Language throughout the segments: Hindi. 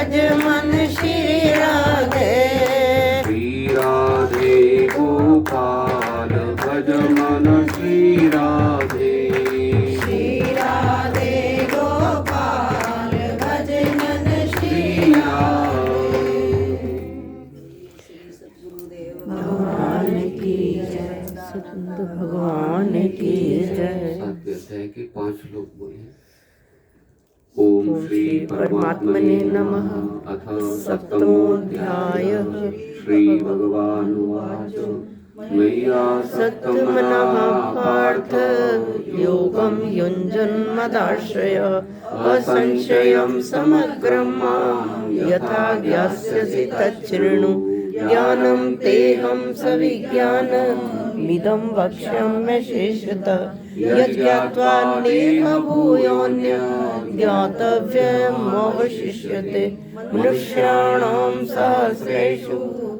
भज मन श्री राधे। श्री राधे गोपाल भज मन श्री राधे। श्री राधे गोपाल भज मन श्री भगवान की जय। सतगुरु भगवान की जय। साथ अध्याय के 5 श्लोक बोले। ओम श्री परमात्मने नमः। अथ सप्तमोऽध्यायः। श्री भगवानुवाच सत्मनः पार्थ योगं युञ्जन्मदाश्रय असंशयं समग्रं मां यथा ज्ञास्यसि तच्छृणु। ज्ञानं तेऽहं सविज्ञानमिदं वक्ष्याम्य शेषतः। यज्ञात्वा नेह भूयोऽन्य ज्ञातव्यमवशिष्यते। मनुष्याणां सहस्रेषु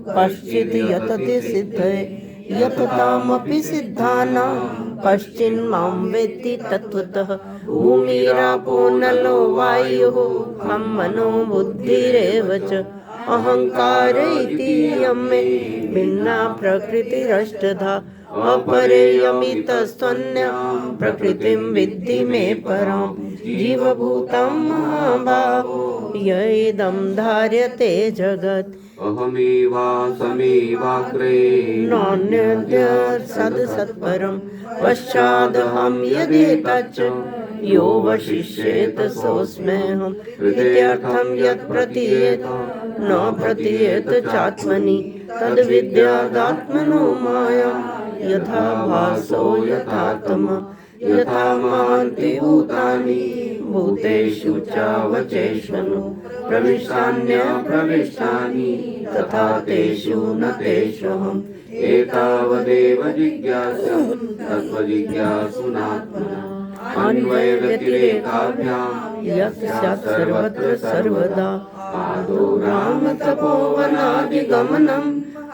कश्चित् यतते सिद्धये यततामपि सिद्धानां कश्चिन्मां वेत्ति तत्त्वतः। भूमिरापो नलो वायुः खं मनो बुद्धिरेव च। अहंकार इति यमे भिन्ना प्रकृतिरष्टधा। अपरेयमितस्त्वन्यां प्रकृतिं विद्धि मे परां। जीवभूतं महाबाहो य इदं धार्यते जगत्। अहमेवासमेवाग्रे नान्यद् सत्परं पश्चादहं यदेतच्च यो वशिष्येत सोऽस्म्यहम्। इत्यर्थं यत् प्रतीयेत न प्रतीयेत चात्मनि तद्विद्यादात्मनो माया। यथा भासो यथात्मा यथा महान्ति भूतानि भूतेषु चावचेष्वनु। प्रविष्टान्यप्रविष्टानि तथा तेषु न तेष्वहम्। एतावदेव जिज्ञासा तत्त्वजिज्ञासुनात्मना। अन्वयव्यतिरेकाभ्यां यत् स्यात् सर्वत्र सर्वदा। आदौ रामतपोवनादिगमनं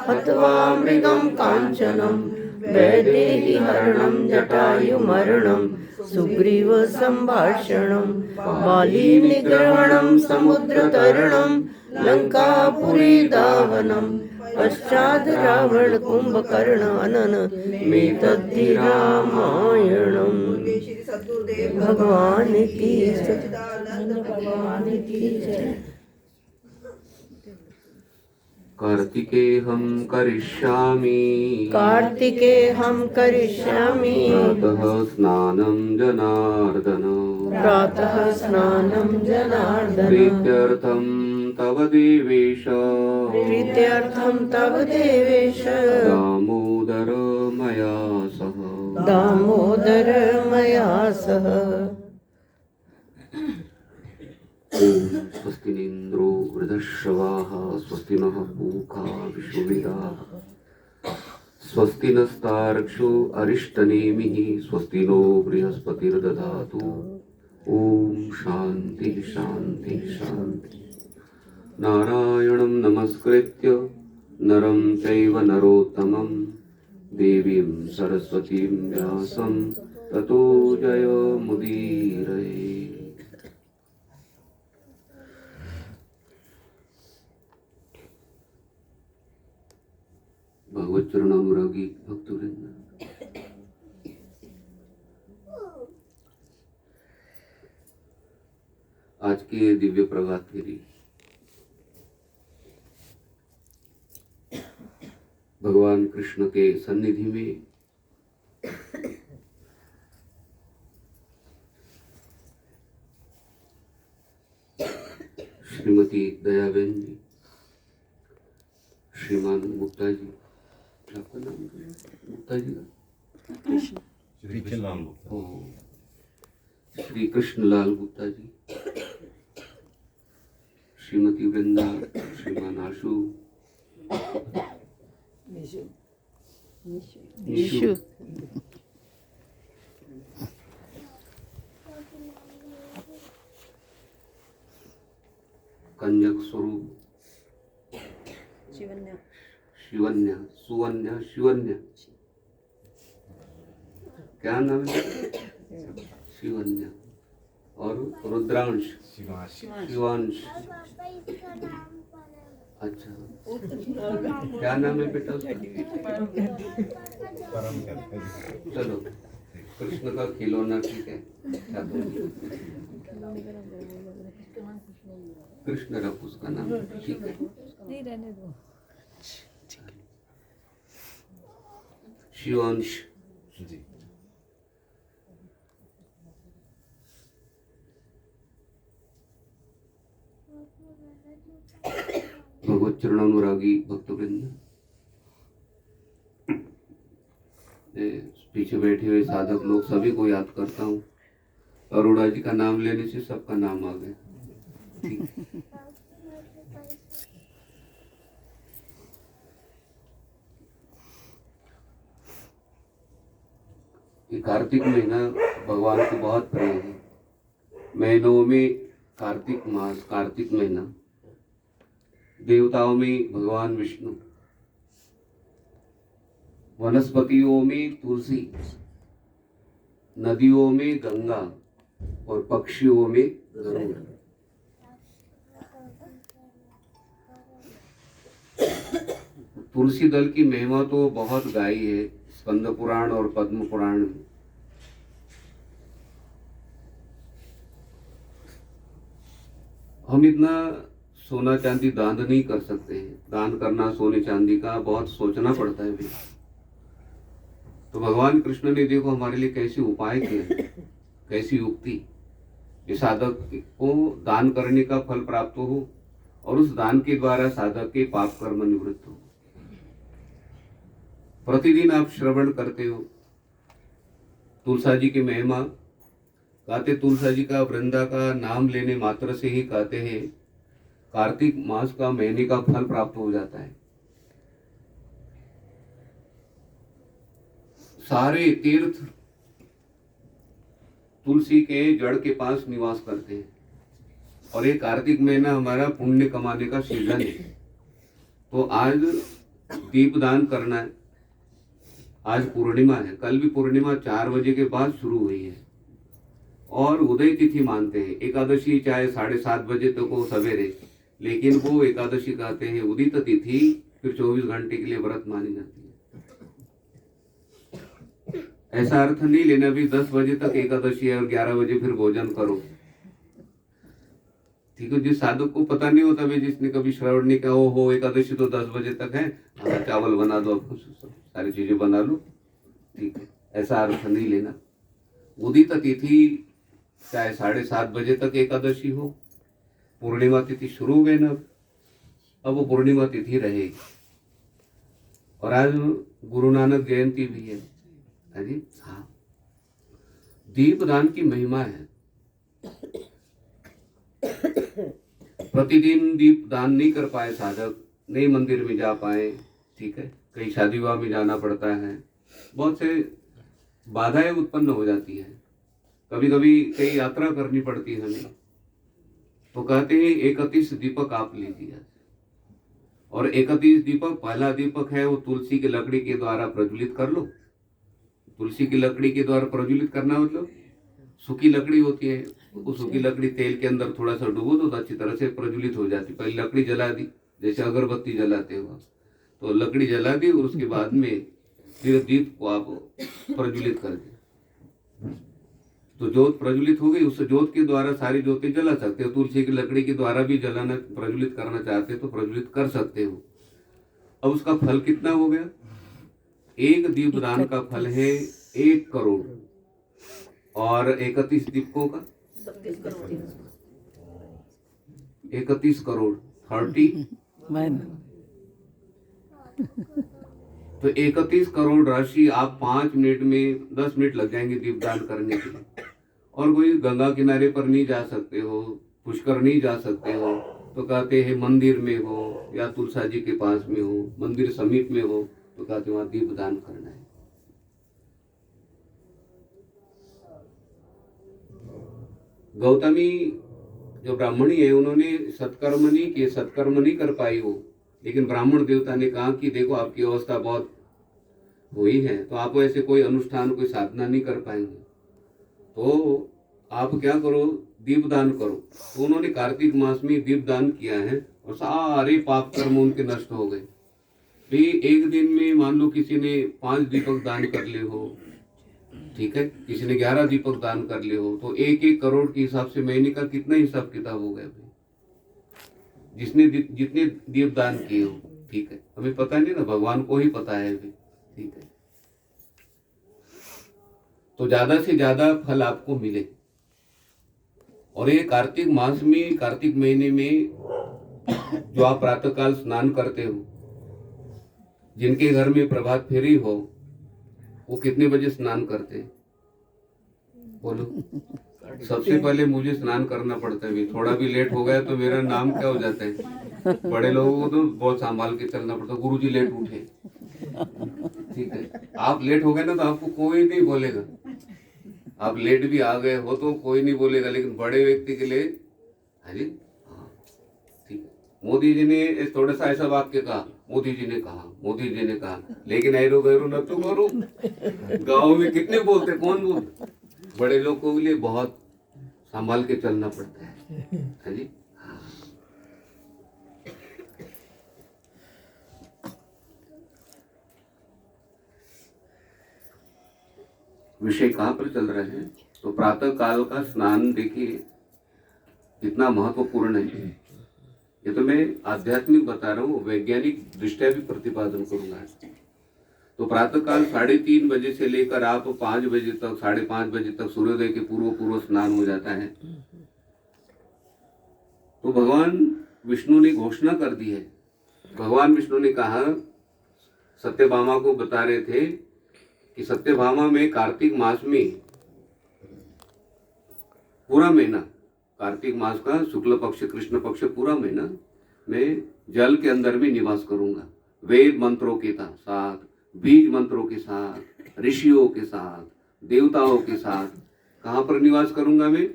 हत्वा मृगं काञ्चनं। वैदेहीहरणं जटायुमरणं सुग्रीवसम्भाषणं। बालीनिग्रहणं समुद्रतरणं लङ्कापुरीदाहनं। पश्चात् रावण कुम्भकर्ण हनन मेतद्धि रामायणम्। भगवान की जय। कार्तिकेऽहं करिष्यामि प्रातः स्नानं जनार्दन। प्रीत्यर्थं तव देवेश दामोदर मया सह। स्वस्ति नीन्द्रो वृधश्रवाः स्वस्ति नः पूषा विश्ववेदाः। स्वस्ति नस्तार्क्ष्यो अरिष्टनेमिः स्वस्ति नो बृहस्पतिर्दधातु। ओम शांति शांति शांति। नारायणं नमस्कृत्य नरं चैव नरोत्तमं देवीं सरस्वतीं व्यासं ततो जयमुदीरये। भगवत चरणानुरागी भक्तवृंद, आज के दिव्य प्रभात फेरी भगवान कृष्ण के सन्निधि में श्रीमती दयाबेन जी, श्रीमान गुप्ता जी, आपका नाम गुप्ता जी का? श्री कृष्णलाल गुप्ता जी, श्रीमती वृंदा, श्रीमान आशु, निशु, कंजक स्वरूप, शिवन्या, सुवन्या, शिवन्या, क्या नाम है? शिवन्या, और रुद्रांश, शिवांश। शिवांश। अच्छा, क्या नाम है बेटा उसका? परम कहते हैं। चलो, कृष्ण का खिलौना, ठीक है, क्या बोलिए? कृष्ण रख उसका नाम, ठीक है। नहीं रहने दो। शिवांश। जी। भगवत चरणानुरागी भक्तवृंद, पीछे बैठे हुए साधक लोग सभी को याद करता हूँ। अरोड़ा जी का नाम लेने से सबका नाम आ गया, ठीक। ये कार्तिक महीना भगवान को बहुत प्रिय है। महीनों में कार्तिक मास, कार्तिक महीना, देवताओं में भगवान विष्णु, वनस्पतियों में तुलसी, नदियों में गंगा और पक्षियों में गरुड़। तुलसी दल की महिमा तो बहुत गाई है स्कंद पुराण और पद्म पुराण में। हम इतना सोना चांदी दान नहीं कर सकते हैं। दान करना सोने चांदी का बहुत सोचना पड़ता है भैया। तो भगवान कृष्ण ने देखो हमारे लिए कैसे उपाय किया, कैसी युक्ति, ये साधक को दान करने का फल प्राप्त हो और उस दान के द्वारा साधक के पाप कर्म निवृत्त हो। प्रतिदिन आप श्रवण करते हो तुलसा जी की महिमा, कहते तुलसा जी का वृंदा का नाम लेने मात्र से ही कहते हैं कार्तिक मास का महीने का फल प्राप्त हो जाता है। सारे तीर्थ तुलसी के जड़ के पास निवास करते हैं और ये कार्तिक महीना हमारा पुण्य कमाने का सीजन है। तो आज दीपदान करना है। आज पूर्णिमा है, कल भी पूर्णिमा 4 बजे के बाद शुरू हुई है और उदय तिथि मानते हैं। एकादशी चाहे 7:30 बजे तक हो सवेरे, लेकिन वो एकादशी कहते हैं उदित तिथि, फिर 24 घंटे के लिए व्रत मानी जाती है। ऐसा अर्थ नहीं लेना भी 10 बजे तक एकादशी है और 11 बजे फिर भोजन करो, ठीक है। जिस साधक को पता नहीं होता भाई, जिसने कभी श्रवण नहीं किया, हो एकादशी तो 10 बजे तक है, चावल बना दो, सारी चीजें बना लो, ठीक है, ऐसा अर्थ नहीं लेना। उदित तिथि चाहे 7:30 बजे तक एकादशी हो, पूर्णिमा तिथि शुरू हो गई ना, अब वो पूर्णिमा तिथि रहेगी। और आज गुरु नानक जयंती भी है। अरे हाँ, दीपदान की महिमा है। प्रतिदिन दीपदान नहीं कर पाए साधक, नहीं मंदिर में जा पाए, ठीक है, कहीं शादी विवाह में जाना पड़ता है, बहुत से बाधाएं उत्पन्न हो जाती है, कभी कभी कई यात्रा करनी पड़ती है हमें, तो कहते हैं 31 दीपक आप लीजिए। और 31 दीपक, पहला दीपक है वो तुलसी की लकड़ी के द्वारा प्रज्वलित कर लो। तुलसी की लकड़ी के द्वारा प्रज्वलित करना मतलब सूखी लकड़ी होती है, वो सूखी लकड़ी तेल के अंदर थोड़ा सा डुबो दो तो अच्छी तरह से प्रज्वलित हो जाती। पहले लकड़ी जला दी, जैसे अगरबत्ती जलाते हो, तो लकड़ी जला दी और उसके बाद में फिर दीप को आप प्रज्वलित कर दी, तो ज्योत प्रज्वलित हो गई। उस ज्योत के द्वारा सारी ज्योतें जला सकते हो। तुलसी की लकड़ी के द्वारा भी जलाना, प्रज्वलित करना चाहते हो तो प्रज्वलित कर सकते हो। अब उसका फल कितना हो गया? एक दीपदान का फल है 1 करोड़ और 31 दीपकों का 31 करोड़ 30 तो 31 करोड़ राशि आप 5 मिनट में 10 मिनट लग जाएंगे दीपदान करने के लिए। और कोई गंगा किनारे पर नहीं जा सकते हो, पुष्कर नहीं जा सकते हो, तो कहते हैं मंदिर में हो या तुलसा जी के पास में हो, मंदिर समीप में हो, तो कहते वहां दीपदान करना है। गौतमी जो ब्राह्मणी है, उन्होंने सत्कर्म नहीं किए, सत्कर्म नहीं कर पाई वो, लेकिन ब्राह्मण देवता ने कहा कि देखो आपकी अवस्था बहुत हुई है, तो आप ऐसे कोई अनुष्ठान, कोई साधना नहीं कर पाएंगे, तो आप क्या करो, दीप दान करो। तो उन्होंने कार्तिक मास में दीप दान किया है और सारे पाप कर्म उनके नष्ट हो गए। भी एक दिन में मान लो किसी ने 5 दीपक दान कर ले हो, ठीक है, किसी ने 11 दीपक दान कर ले हो, तो 1-1 करोड़ के हिसाब से महीने का कितना हिसाब किताब हो गया भाई, जिसने जितने दीप दान किए हो। ठीक है, हमें पता नहीं ना, भगवान को ही पता है अभी। ठीक है, तो ज्यादा से ज्यादा फल आपको मिले। और ये कार्तिक मास में, कार्तिक महीने में जो आप प्रातःकाल स्नान करते हो, जिनके घर में प्रभात फेरी हो, वो कितने बजे स्नान करते हैं बोलो? सबसे पहले मुझे स्नान करना पड़ता है। भी थोड़ा भी लेट हो गया तो मेरा नाम क्या हो जाता है। बड़े लोगों को तो बहुत संभाल के चलना पड़ता है, गुरुजी लेट उठे। ठीक है, आप लेट हो गए ना तो आपको कोई नहीं बोलेगा। आप लेट भी आ गए हो तो कोई नहीं बोलेगा, लेकिन बड़े व्यक्ति के लिए हाँ जी, हाँ ठीक है। मोदी जी ने थोड़ा सा ऐसा वाक्य कहा, मोदी जी ने कहा, मोदी जी ने कहा, लेकिन ऐरो गैरो न तो करो। गाँव में कितने बोलते, कौन बोलते? बड़े लोगों के लिए बहुत संभाल के चलना पड़ता है। हाँ जी, विषय कहाँ पर चल रहे हैं? तो प्रातः काल का स्नान देखिए कितना महत्वपूर्ण है। ये तो मैं आध्यात्मिक बता रहा हूँ, वैज्ञानिक दृष्टया भी प्रतिपादन करूंगा। तो प्रातः काल 3:30 बजे से लेकर आप 5 बजे तक, 5:30 बजे तक सूर्योदय के पूर्व पूर्व स्नान हो जाता है। तो भगवान विष्णु ने घोषणा कर दी है। भगवान विष्णु ने कहा, सत्यभामा को बता रहे थे कि सत्यभामा में कार्तिक मास में पूरा महीना, कार्तिक मास का शुक्ल पक्ष कृष्ण पक्ष पूरा महीना मैं जल के अंदर में निवास करूंगा, वेद मंत्रों के साथ, बीज मंत्रों के साथ, ऋषियों के साथ, देवताओं के साथ। कहाँ पर निवास करूंगा मैं?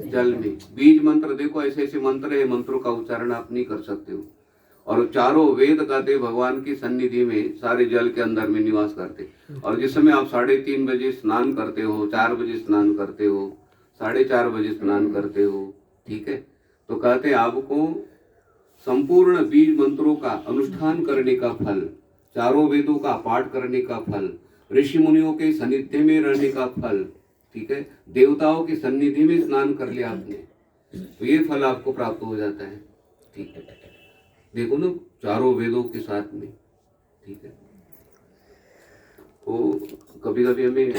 जल में। बीज मंत्र देखो, ऐसे ऐसे मंत्र है, मंत्रों का उच्चारण आप नहीं कर सकते हो। और चारों वेद गाते भगवान की सन्निधि में, सारे जल के अंदर में निवास करते। और जिस समय आप 3:30 बजे स्नान करते हो, 4 बजे स्नान करते हो, 4:30 बजे स्नान करते हो, ठीक है, तो कहते आपको संपूर्ण बीज मंत्रों का अनुष्ठान करने का फल, चारों वेदों का पाठ करने का फल, ऋषि मुनियों के सानिध्य में रहने का फल, ठीक है, देवताओं की सन्निधि में स्नान कर लिया आपने, तो ये फल आपको प्राप्त हो जाता है। ठीक है, देखो ना, चारों वेदों के साथ में। ठीक है, तो कभी कभी हमें,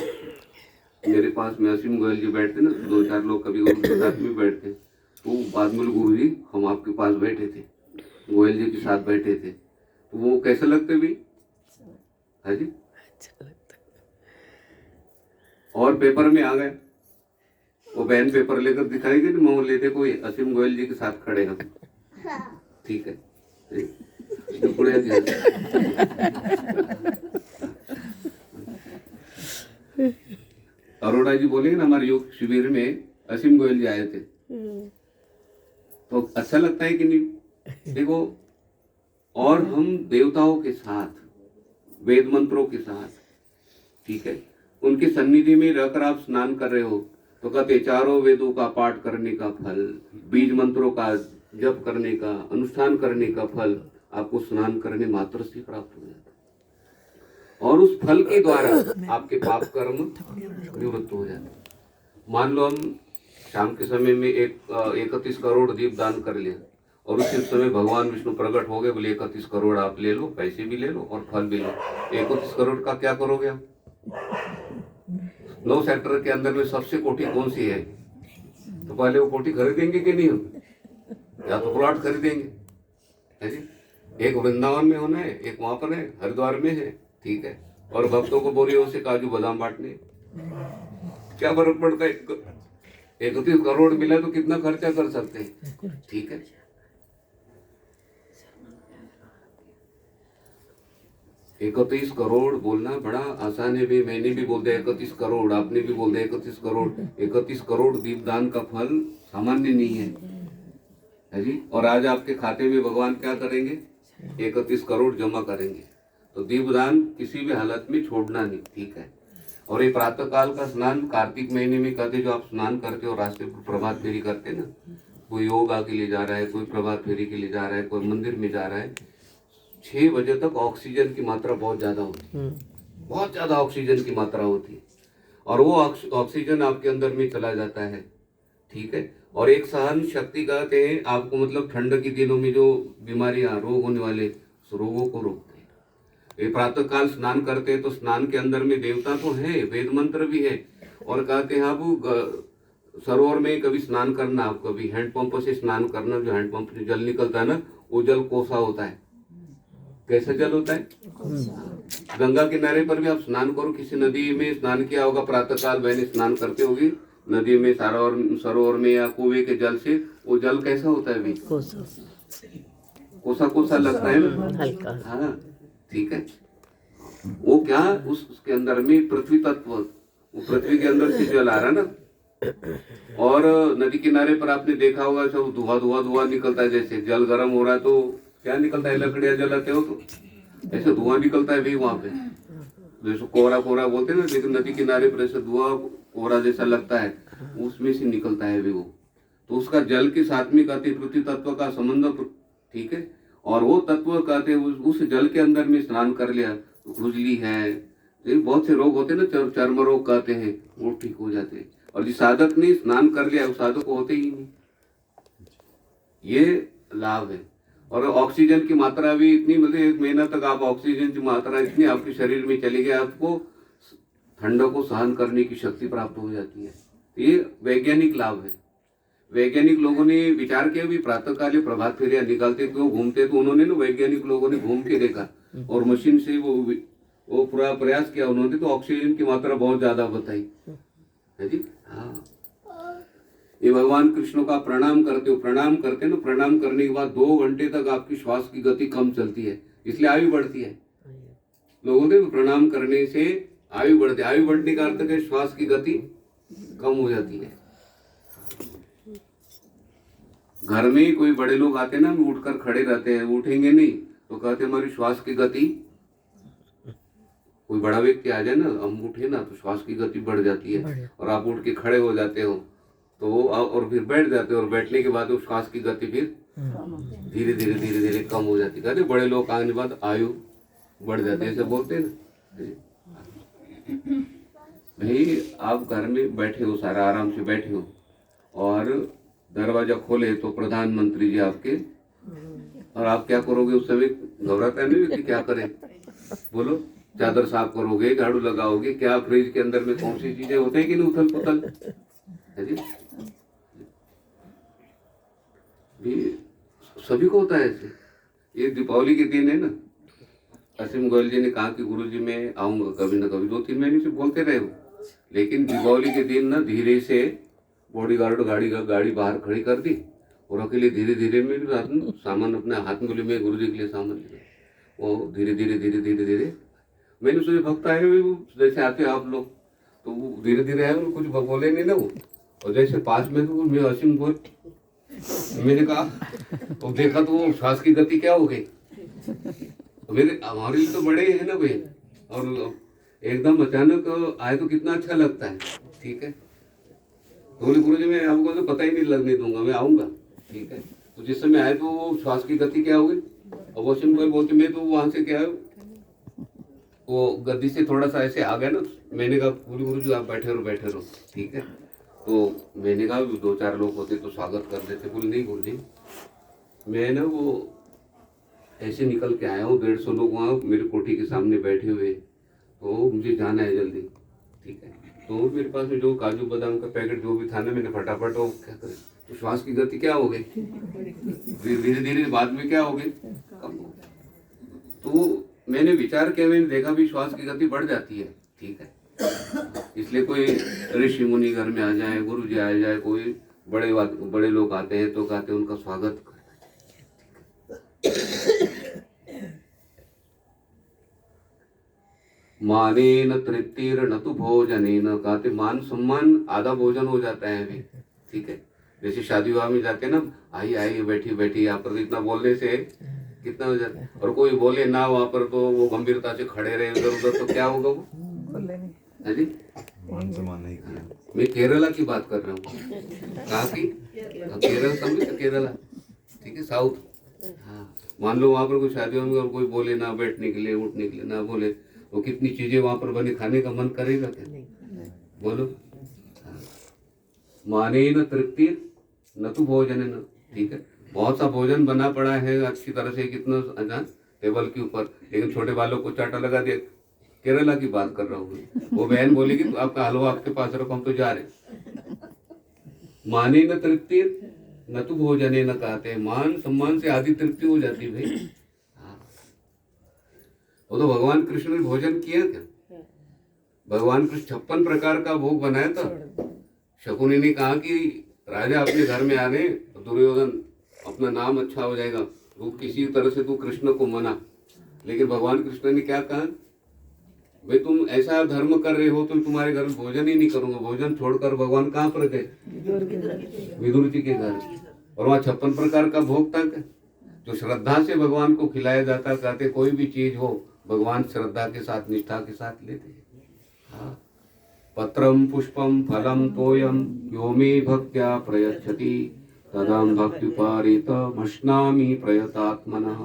मेरे पास में असीम गोयल जी बैठते ना, 2-4 लोग कभी उनके साथ में बैठते, तो बाद में गुरु जी हम आपके पास बैठे थे, गोयल जी के साथ बैठे थे, तो वो कैसे लगते भी? हाँ जी, और पेपर में आ गए, वो बहन पेपर लेकर दिखाएगी तो मैं ले देखो असीम गोयल जी के साथ खड़े हम। ठीक है, अरोड़ा जी बोले ना, हमारे योग शिविर में असीम गोयल जी आए थे, तो अच्छा लगता है कि नहीं? देखो, और हम देवताओं के साथ, वेद मंत्रों के साथ, ठीक है, उनकी सन्निधि में रहकर आप स्नान कर रहे हो, तो कहते चारों वेदों का पाठ करने का फल, बीज मंत्रों का जप करने का, अनुष्ठान करने का फल आपको स्नान करने मात्र से प्राप्त हो जाता है। और उस फल के द्वारा आपके पाप कर्म निवृत्त हो जाते हैं। मान लो हम शाम के समय में 31 करोड़ दीप दान कर लिया, और उसी समय भगवान विष्णु प्रकट हो गए, बोले 31 करोड़ आप ले लो, पैसे भी ले लो और फल भी लो। 31 करोड़ का क्या करोगे आप? 9 सेक्टर के अंदर में सबसे कोठी कौन सी है? तो पहले वो कोठी खरीदेंगे कि नहीं हम? या तो प्लॉट खरीदेंगे, है जी। एक वृंदावन में होना है, एक वहां पर है, हरिद्वार में है, ठीक है, और भक्तों को बोरियों से काजू बादाम बांटने। क्या फर्क पड़ता है? 31 करोड़ मिला तो कितना खर्चा कर सकते हैं, ठीक है। एक 31 करोड़ बोलना बड़ा आसान है भी, मैंने भी बोल दिया 31 करोड़, आपने भी बोल दिया 31 करोड़। 31 करोड़ दीपदान का फल सामान्य नहीं है जी। और आज आपके खाते में भगवान क्या करेंगे? 31 करोड़ जमा करेंगे। तो दीपदान किसी भी हालत में छोड़ना नहीं, ठीक है। और ये प्रातः काल का स्नान कार्तिक महीने में कहते, जो आप स्नान करते हो रास्ते पर प्रभात फेरी करते ना, कोई योगा के लिए जा रहा है, कोई प्रभात फेरी के लिए जा रहा है, कोई मंदिर में जा रहा है, 6 बजे तक ऑक्सीजन की मात्रा बहुत ज्यादा होती है, बहुत ज्यादा ऑक्सीजन की मात्रा होती है, और वो ऑक्सीजन आपके अंदर में चला जाता है, ठीक है। और एक सहन शक्ति कहते हैं आपको, मतलब ठंड के दिनों में जो बीमारियां, रोग होने वाले, उस रोगों को रोकते हैं। ये प्रातः काल स्नान करते हैं तो स्नान के अंदर में देवता तो है, वेद मंत्र भी है, और कहते हैं आप सरोवर में कभी स्नान करना, आप कभी हैंडपंप से स्नान करना, जो हैंडपंप से जल निकलता है ना, वो जल कोसा होता है। कैसा जल होता है? गंगा किनारे पर भी आप स्नान करो, किसी नदी में स्नान किया होगा प्रातः काल, मैंने स्नान करते होगी नदी में, सरोवर में या कुएं के जल से, वो जल कैसा होता है? भी कोसा कोसा लगता है ना, हल्का। हाँ ठीक है। वो क्या, उसके अंदर में पृथ्वी तत्व, वो पृथ्वी के अंदर से जल आ रहा ना। और नदी किनारे पर आपने देखा होगा सब धुआं धुआं धुआं निकलता है, जैसे जल गर्म हो रहा है तो क्या निकलता है, लकड़ियां जलाते हो तो ऐसे धुआं निकलता है भी वहां पे, जैसे कोहरा कोहरा बोलते हैं ना, लेकिन नदी किनारे पर ऐसे धुआं कोहरा जैसा लगता है, उसमें से निकलता है भी वो। तो उसका जल के साथ में कहते पृथ्वी तत्व का संबंध, ठीक है। और वो तत्व कहते उस जल के अंदर में स्नान कर लिया तो खुजली है, बहुत से रोग होते हैं ना, चर्म रोग कहते हैं, वो ठीक हो जाते हैं। और जिस साधक ने स्नान कर लिया उस साधक को होते ही नहीं, ये लाभ है। और ऑक्सीजन की मात्रा भी इतनी, मतलब 1 महीना तक आप ऑक्सीजन की मात्रा इतनी आपके शरीर में चली गई, आपको ठंडों को सहन करने की शक्ति प्राप्त हो जाती है। ये वैज्ञानिक लाभ है। वैज्ञानिक लोगों ने विचार किया भी, प्रातःकाल प्रभात फेरियां निकालते क्यों घूमते, तो उन्होंने ना, वैज्ञानिक लोगों ने घूम के देखा और मशीन से वो पूरा प्रयास किया उन्होंने, तो ऑक्सीजन की मात्रा बहुत ज्यादा बताई है जी। हाँ, ये भगवान कृष्ण का प्रणाम करते हो, प्रणाम करते ना, प्रणाम करने के बाद 2 घंटे तक आपकी श्वास की गति कम चलती है, इसलिए आयु बढ़ती है। लोगों ने प्रणाम करने से आयु बढ़ती है, आयु बढ़ने का अर्थ है श्वास की गति कम हो जाती है। घर में कोई बड़े लोग आते ना, उठकर खड़े रहते हैं, उठेंगे नहीं तो कहते हमारी श्वास की गति, कोई बड़ा व्यक्ति आ जाए ना, हम उठे ना तो श्वास की गति बढ़ जाती है, और आप उठ के खड़े हो जाते हो तो और फिर बैठ जाते हो, और बैठने के बाद श्वास की गति फिर धीरे धीरे धीरे धीरे कम हो जाती है। कहते बड़े लोग आने के बाद आयु बढ़ जाती है, ऐसे बोलते हैं ना। भाई आप घर में बैठे हो, सारा आराम से बैठे हो, और दरवाजा खोले तो प्रधानमंत्री जी आपके, और आप क्या करोगे उस समय? घबराता है नहीं कि क्या करें, बोलो। चादर साफ करोगे, झाड़ू लगाओगे, क्या फ्रिज के अंदर में कौन सी चीजें होते हैं कि नहीं, उथल पुथल है जी। सभी को होता है ऐसे। ये दीपावली के दिन है ना, असीम गोयल जी ने कहा कि गुरुजी मैं आऊंगा कभी ना कभी, 2-3 महीने से बोलते रहे हो, लेकिन दीपावली के दिन ना धीरे से बॉडीगार्ड गाड़ी बाहर खड़ी कर दी, और अकेले धीरे धीरे में सामान अपने हाथ में लिए, मैं गुरुजी के लिए सामान ले, वो धीरे धीरे धीरे धीरे धीरे मैंने सोचे भक्त आए हुए जैसे आते हो आप लोग, तो वो धीरे धीरे आए, कुछ बोले नहीं ना वो, और जैसे पास में तो मैं असीम बोल, मैंने कहा तो देखा तो वो श्वास की गति क्या हो गई, तो मेरे हमारे लिए तो बड़े हैं ना भाई, और एकदम अचानक आए तो कितना अच्छा लगता है, ठीक है। तो बोले गुरुजी मैं आपको तो पता ही नहीं लगने दूंगा, मैं आऊंगा, ठीक है। तो जिस समय आए तो वो श्वास की गति क्या हो गई, और वो असीम बोलते मैं तो वहां से क्या है, वो गद्दी से थोड़ा सा ऐसे आ गया ना, मैंने कहा गुरुजी आप बैठे रहो, ठीक है। तो मैंने कहा 2-4 लोग होते तो स्वागत कर देते, बोले नहीं गुरुजी मैं ना वो ऐसे निकल के आया हूँ, 150 लोग वहाँ मेरे कोठी के सामने बैठे हुए, तो मुझे जाना है जल्दी, ठीक है। तो मेरे पास में जो काजू बादाम का पैकेट जो भी था ना, मैंने फटाफट वो क्या करे, तो श्वास की गति क्या हो गई, धीरे धीरे बाद में क्या हो गई, कम हो गई। तो मैंने विचार किया, मैंने देखा भी श्वास की गति बढ़ जाती है, ठीक है। इसलिए कोई ऋषि मुनि घर में आ जाए, गुरु जी आ जाए, कोई बड़े लोग आते हैं तो कहते हैं उनका स्वागत करना चाहिए। मानेन तृप्तिर्न तु भोजनेन, कहते मान सम्मान आधा भोजन हो जाता है अभी, ठीक है। जैसे शादी विवाह में जाते हैं ना, आइए बैठी यहाँ पर, इतना बोलने से कितना हो जाता है, और कोई बोले ना वहां पर तो वो गंभीरता से खड़े रहे इधर उधर, तो क्या होगा वो है जी। मान सम्मान नहीं किया। मैं केरला की बात कर रहा हूँ। कहाँ की? केरल समझे तो केरला, ठीक है, साउथ। हाँ, मान लो वहाँ पर कोई शादियों में और कोई बोले ना बैठने के लिए, उठने के लिए ना बोले, तो कितनी चीजें वहाँ पर बनी, खाने का मन करेगा क्या? बोलो। हाँ। माने न तृप्ति न तो भोजन है न, ठीक है। बहुत सा भोजन बना पड़ा है अच्छी तरह से, कितना टेबल के ऊपर, लेकिन छोटे बालों को चाटा लगा दिया। केरला की बात कर रहा हूँ। वो बहन बोलेगी तो आपका हलवा आपके पास रखो, हम तो जा रहे। माने न तृप्ति न तो भोजन न कहते, मान सम्मान से आदि तृप्ति हो जाती भाई। हाँ। वो तो भगवान कृष्ण ने भोजन किया क्या? भगवान कृष्ण 56 प्रकार का भोग बनाया था। शकुनी ने कहा कि राजा अपने घर में आने, दुर्योधन अपना नाम अच्छा हो जाएगा, वो किसी तरह से तू कृष्ण को मना। लेकिन भगवान कृष्ण ने क्या कहा, भाई तुम ऐसा धर्म कर रहे हो तो तुम्हारे घर में भोजन ही नहीं करूंगा। भोजन छोड़कर भगवान कहाँ पर गए? विदुर जी के घर। और वहाँ 56 प्रकार का भोग था क्या? जो श्रद्धा से भगवान को खिलाया जाता। कहते कोई भी चीज हो भगवान श्रद्धा के साथ, निष्ठा के साथ लेते हैं। हाँ। पत्रम पुष्पम फलम तोयम यो मे भक्त्या प्रयच्छति तदहं भक्त्युपारितमश्नामि प्रयतात्मनः।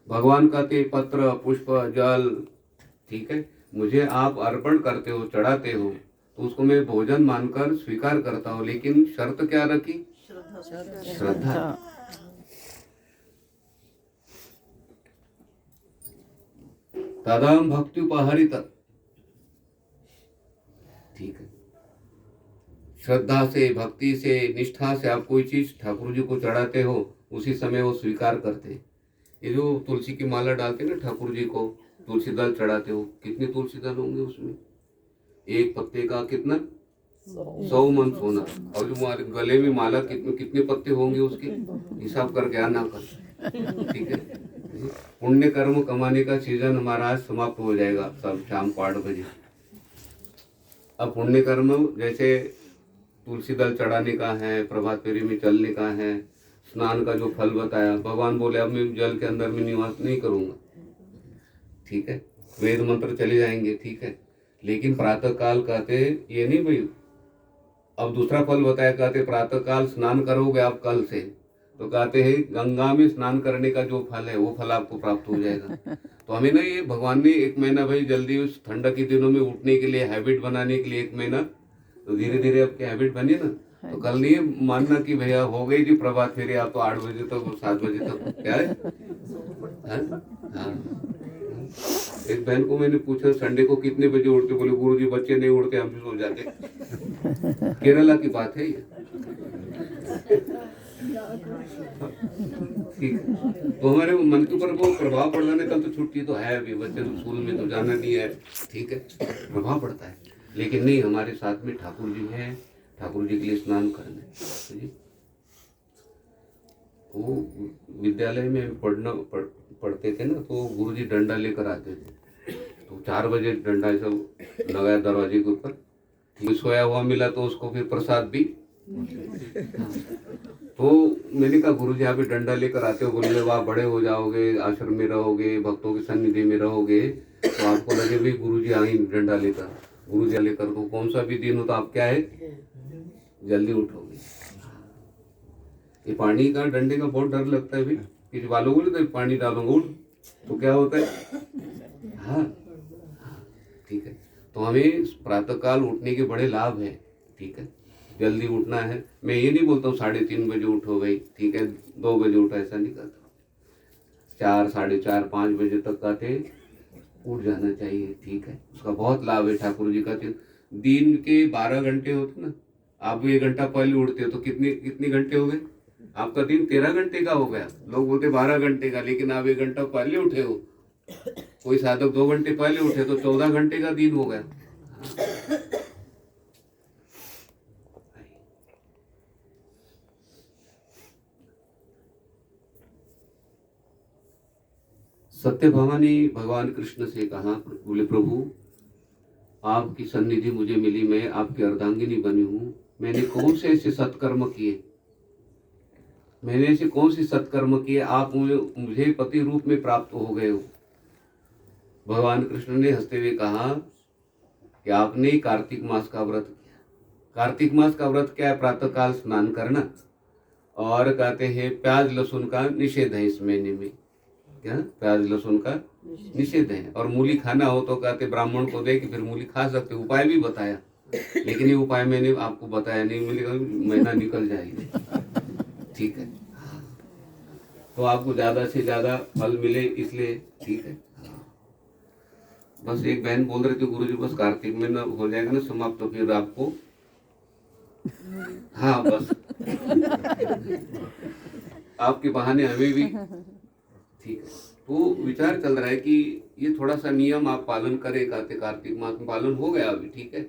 भगवान कहते पत्र पुष्प जल, ठीक है, मुझे आप अर्पण करते हो, चढ़ाते हो, तो उसको मैं भोजन मानकर स्वीकार करता हूँ। लेकिन शर्त क्या रखी? श्रद्धा। तदहं भक्त्युपहरित, ठीक है। श्रद्धा से, भक्ति से, निष्ठा से आप कोई चीज ठाकुर जी को चढ़ाते हो, उसी समय वो स्वीकार करते हैं। ये जो तुलसी की माला डालते हैं ना ठाकुर जी को, तुलसी दल चढ़ाते हो, कितने तुलसी दल होंगे उसमें? एक पत्ते का कितना? 100 मन सोना। और जो हमारे गले में माला कितने पत्ते होंगे उसके हिसाब करके आना कर, ठीक है। पुण्य कर्म कमाने का सीजन हमारा आज समाप्त हो जाएगा, सब शाम को 8 बजे। अब पुण्य कर्म जैसे तुलसी दल चढ़ाने का है, प्रभात फेरी में चलने का है, स्नान का जो फल बताया, भगवान बोले अब मैं जल के अंदर में निवास नहीं करूंगा, ठीक है। वेद मंत्र चले जाएंगे, ठीक है। लेकिन प्रातः काल कहते ये नहीं भाई, अब दूसरा फल बताया, कहते प्रातः काल स्नान करोगे आप कल से, तो कहते हैं गंगा में स्नान करने का जो फल है वो फल आपको प्राप्त हो जाएगा। तो हमें ना ये भगवान ने 1 महीना भाई जल्दी उस ठंडक के दिनों में उठने के लिए, हैबिट बनाने के लिए 1 महीना, तो धीरे धीरे आपकी हैबिट बनी ना, तो कल नहीं मानना कि भैया हो गई जी प्रभात फेरी, आप तो 8 बजे तक 7 बजे तक क्या है। हाँ। एक बहन को मैंने पूछा संडे को कितने बजे उठते, बोले गुरुजी बच्चे नहीं उठते, हम भी सो जाते। केरला की बात है ये, ठीक। तो हमारे मन के ऊपर वो प्रभाव पड़ जाने, कल तो छुट्टी तो है अभी, बच्चे तो स्कूल में तो जाना नहीं है, ठीक है, प्रभाव पड़ता है। लेकिन नहीं, हमारे साथ में ठाकुर जी हैं, ठाकुर जी के लिए स्नान करना है। वो विद्यालय में पढ़ते थे ना, तो गुरुजी डंडा लेकर आते थे, तो 4 बजे डंडा सब लगाया दरवाजे के ऊपर, सोया हुआ मिला तो उसको फिर प्रसाद भी। तो मैंने कहा गुरुजी आप डंडा लेकर आते हो, बोले जब आप बड़े हो जाओगे, आश्रम में रहोगे, भक्तों की सन्निधि में रहोगे, तो आपको लगे भाई गुरुजी आई डंडा लेकर, गुरुजी लेकर, तो कौन सा भी दिन हो तो आप क्या है जल्दी उठोगे। ये पानी का, डंडे का बहुत डर लगता है भाई, किसी वालों को तो पानी डालूंगा उठ, तो क्या होता है। हाँ, ठीक है। तो हमें प्रातःकाल उठने के बड़े लाभ है, ठीक है, जल्दी उठना है। मैं ये नहीं बोलता हूँ 3:30 बजे उठो भाई, ठीक है, 2 बजे उठो, ऐसा नहीं करता। 4, 4:30, 5 बजे तक कहते उठ जाना चाहिए, ठीक है। उसका बहुत लाभ है। ठाकुर जी कहते दिन के 12 घंटे होते ना, आप 1 घंटा पहले उठते हो तो कितने घंटे हो गए? आपका दिन 13 घंटे का हो गया। लोग बोलते 12 घंटे का, लेकिन आप 1 घंटा पहले उठे हो। कोई साधक 2 घंटे पहले उठे तो 14 घंटे का दिन हो गया। सत्यभामा ने भगवान कृष्ण से कहा, बोले प्रभु आपकी सन्निधि मुझे मिली, मैं आपकी अर्धांगिनी बनी हूँ, मैंने कौन से ऐसे सत्कर्म किए, मैंने ऐसे कौन से सत्कर्म किए, आप मुझे पति रूप में प्राप्त हो गए हो। भगवान कृष्ण ने हंसते हुए कहा कि आपने कार्तिक मास का व्रत किया। कार्तिक मास का व्रत क्या है? प्रातःकाल स्नान करना, और कहते हैं प्याज लहसुन का निषेध है इस महीने में। क्या? प्याज लहसुन का निषेध है। और मूली खाना हो तो कहते ब्राह्मण को दे कि फिर मूली खा सकते। उपाय भी बताया, लेकिन ये उपाय मैंने आपको बताया नहीं, महीना निकल जाएगी। ठीक है, तो आपको ज्यादा से ज्यादा फल मिले इसलिए। ठीक है, बस एक बहन बोल रही थी गुरुजी बस कार्तिक में ना हो जाएगा ना समाप्त, तो फिर आपको, हाँ बस आपके बहाने हमें भी। ठीक है, तो विचार चल रहा है कि ये थोड़ा सा नियम आप पालन करें। कार्तिक मास में पालन हो गया अभी, ठीक है,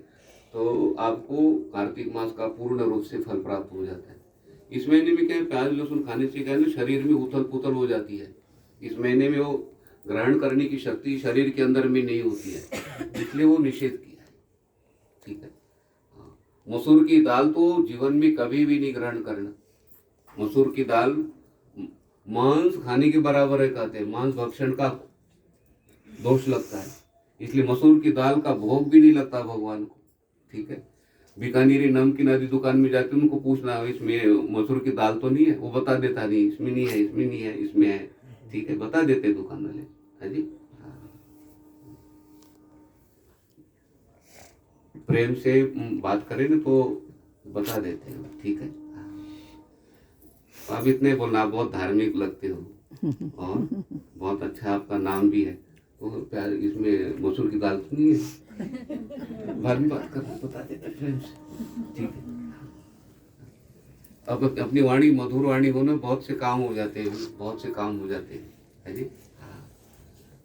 तो आपको कार्तिक मास का पूर्ण रूप से फल प्राप्त हो जाता है। इस महीने में क्या है, प्याज लहसुन खाने से क्या है ना, शरीर में उथल पुथल हो जाती है। इस महीने में वो ग्रहण करने की शक्ति शरीर के अंदर में नहीं होती है, इसलिए वो निषेध किया है। ठीक है, मसूर की दाल तो जीवन में कभी भी नहीं ग्रहण करना। मसूर की दाल मांस खाने के बराबर है, कहते हैं मांस भक्षण का दोष लगता है, इसलिए मसूर की दाल का भोग भी नहीं लगता भगवान को। ठीक है, बीकानेरी नमकीन आदि दुकान में जाते उनको पूछना इसमें मसूर की दाल तो नहीं है, वो बता देता नहीं इसमें नहीं है, इसमें नहीं है, इसमें है। ठीक है, बता देते दुकान वाले। है जी, प्रेम से बात करें ना तो बता देते हैं। ठीक है, आप इतने बोलना, आप बहुत धार्मिक लगते हो और बहुत अच्छा आपका नाम भी है। तो प्यार इसमें मसूर की दाल तो नहीं है, बाद में बात करना, बता देते प्रेम से। ठीक है, अब अपनी वाणी मधुर वाणी हो ना, बहुत से काम हो जाते हैं, बहुत से काम हो जाते हैं। है जी,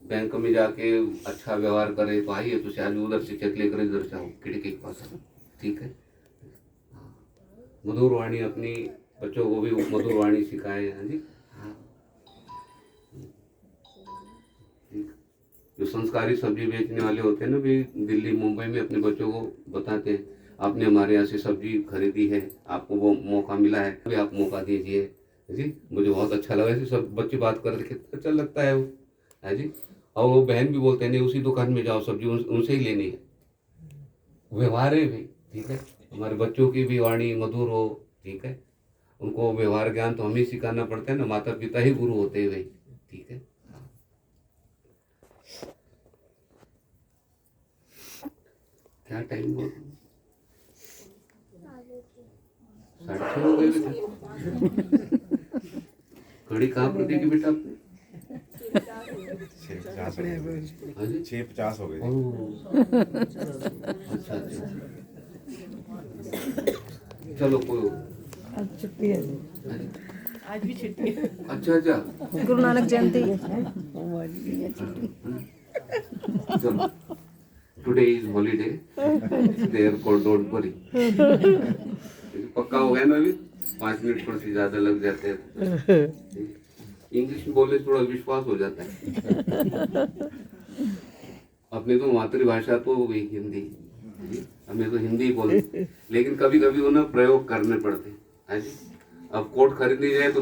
बैंक में जाके अच्छा व्यवहार करे तो आइए, तो शायद उधर से चेक लेकर इधर जाओ खिड़की के पास। ठीक है, मधुर वाणी अपनी बच्चों को भी मधुर वाणी सिखाए। हाँ जी, हाँ, जो संस्कारी सब्जी बेचने वाले होते हैं ना, भी दिल्ली मुंबई में अपने बच्चों को बताते हैं, आपने हमारे यहाँ से सब्जी खरीदी है, आपको वो मौका मिला है, अभी आप मौका दीजिए। जी, मुझे बहुत अच्छा लगा, ऐसे सब बच्चे बात करके अच्छा लगता है वो। है जी, और वो बहन भी बोलते हैं नहीं उसी दुकान में जाओ, सब्जी उनसे ही लेनी है। व्यवहार है भाई। ठीक है, हमारे बच्चों की भी वाणी मधुर हो। ठीक है, उनको व्यवहार ज्ञान तो हमें सिखाना पड़ता है ना, माता पिता ही गुरु होते हैं भाई। ठीक है, क्या टाइम हुआ? 6:30 हो गए बेटा। घड़ी कहाँ पर देखी बेटा आपने? 6:50 हो गए। अच्छा अच्छा, चलो कोई आज छुट्टी है, आज भी छुट्टी है। अच्छा अच्छा, गुरु नानक जयंती। चलो today is holiday, therefore don't worry. पक्का हो गया ना, अभी 5 मिनट पर से ज्यादा लग जाते हैं। इंग्लिश में बोलने से थोड़ा विश्वास हो जाता है। अपनी तो मातृभाषा तो हो गई हिंदी, हमें तो हिंदी बोलते, लेकिन कभी कभी वो ना प्रयोग करने पड़ते हैं। अब कोट खरीदने जाए तो